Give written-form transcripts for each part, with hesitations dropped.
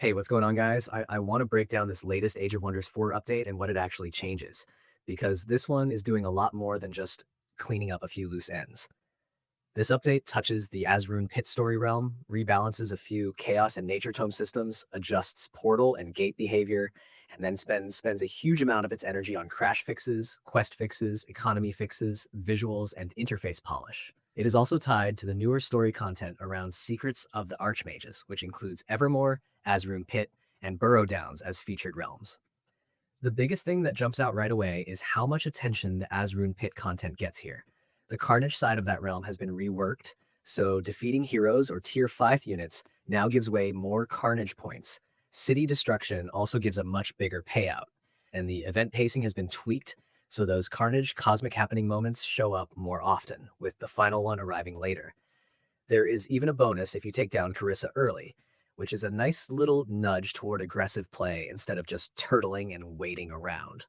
Hey, what's going on, guys? I want to break down this latest Age of Wonders 4 update and what it actually changes, because this one is doing a lot more than just cleaning up a few loose ends. This update touches the Azh'Ruun Pit story realm, rebalances a few Chaos and Nature Tome systems, adjusts portal and gate behavior, and then spends a huge amount of its energy on crash fixes, quest fixes, economy fixes, visuals, and interface polish. It is also tied to the newer story content around Secrets of the Archmages, which includes Evermore, Azh'Ruun Pit, and Burrow Downs as featured realms. The biggest thing that jumps out right away is how much attention the Azh'Ruun Pit content gets here. The Carnage side of that realm has been reworked, so defeating heroes or tier 5 units now gives way more Carnage points. City destruction also gives a much bigger payout, and the event pacing has been tweaked, so those Carnage cosmic happening moments show up more often, with the final one arriving later. There is even a bonus if you take down Carissa early, which is a nice little nudge toward aggressive play instead of just turtling and waiting around.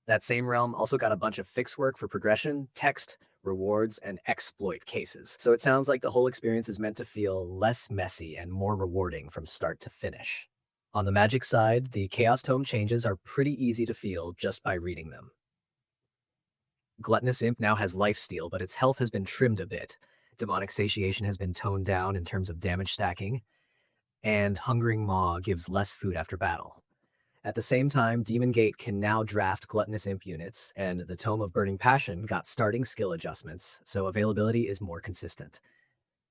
That same realm also got a bunch of fix work for progression, text, rewards, and exploit cases. So it sounds like the whole experience is meant to feel less messy and more rewarding from start to finish. On the magic side, the Chaos Tome changes are pretty easy to feel just by reading them. Gluttonous Imp now has lifesteal, but its health has been trimmed a bit. Demonic Satiation has been toned down in terms of damage stacking, and Hungering Maw gives less food after battle. At the same time, Demon Gate can now draft Gluttonous Imp units, and the Tome of Burning Passion got starting skill adjustments, so availability is more consistent.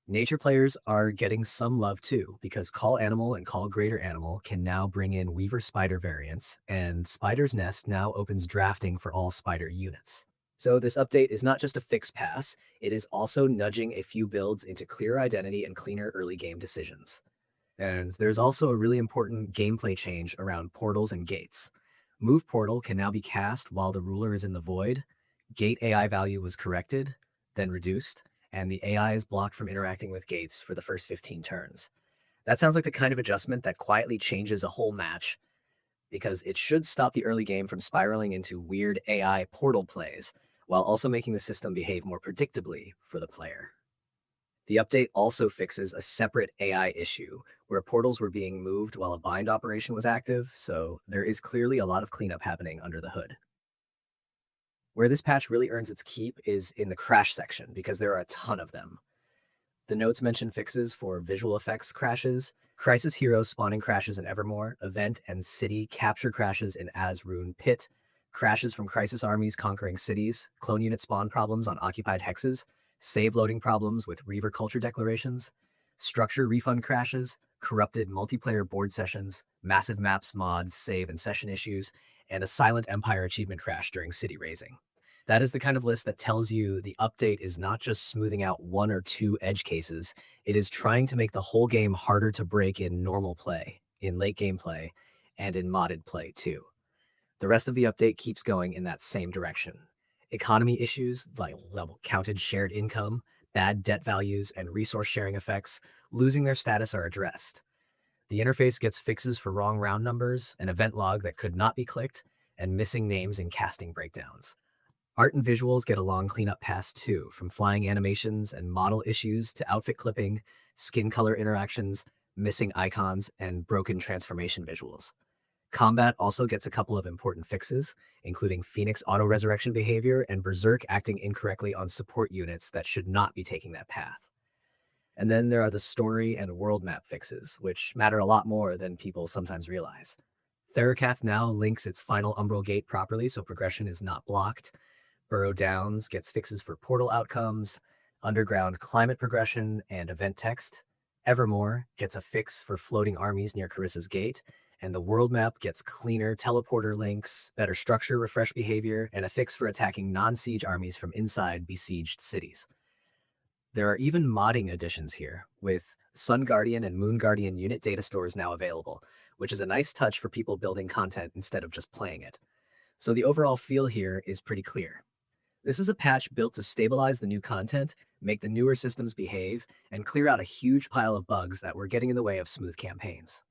Nature players are getting some love too, because Call Animal and Call Greater Animal can now bring in Weaver Spider variants, and Spider's Nest now opens drafting for all Spider units. So this update is not just a fix pass, it is also nudging a few builds into clearer identity and cleaner early game decisions. And there's also a really important gameplay change around portals and gates. Move Portal can now be cast while the ruler is in the void. Gate AI value was corrected, then reduced, and the AI is blocked from interacting with gates for the first 15 turns. That sounds like the kind of adjustment that quietly changes a whole match, because it should stop the early game from spiraling into weird AI portal plays, while also making the system behave more predictably for the player. The update also fixes a separate AI issue where portals were being moved while a bind operation was active, so there is clearly a lot of cleanup happening under the hood. Where this patch really earns its keep is in the crash section, because there are a ton of them. The notes mention fixes for visual effects crashes, Crisis Heroes spawning crashes in Evermore, event and city capture crashes in Azh'Ruun Pit, crashes from Crisis armies conquering cities, clone unit spawn problems on occupied hexes, save loading problems with Reaver culture declarations, structure refund crashes, corrupted multiplayer board sessions, massive maps mods, save and session issues, and a Silent Empire achievement crash during city raising. That is the kind of list that tells you the update is not just smoothing out one or two edge cases, it is trying to make the whole game harder to break in normal play, in late game play, and in modded play too. The rest of the update keeps going in that same direction. Economy issues like level counted shared income, bad debt values, and resource sharing effects losing their status are addressed. The interface gets fixes for wrong round numbers, an event log that could not be clicked, and missing names in casting breakdowns. Art and visuals get a long cleanup pass too, from flying animations and model issues to outfit clipping, skin color interactions, missing icons, and broken transformation visuals. Combat also gets a couple of important fixes, including Phoenix auto-resurrection behavior and Berserk acting incorrectly on support units that should not be taking that path. And then there are the story and world map fixes, which matter a lot more than people sometimes realize. Theracath now links its final Umbral Gate properly, so progression is not blocked. Burrow Downs gets fixes for portal outcomes, underground climate progression, and event text. Evermore gets a fix for floating armies near Carissa's Gate, and the world map gets cleaner teleporter links, better structure, refresh behavior, and a fix for attacking non-siege armies from inside besieged cities. There are even modding additions here, with Sun Guardian and Moon Guardian unit data stores now available, which is a nice touch for people building content instead of just playing it. So the overall feel here is pretty clear. This is a patch built to stabilize the new content, make the newer systems behave, and clear out a huge pile of bugs that were getting in the way of smooth campaigns.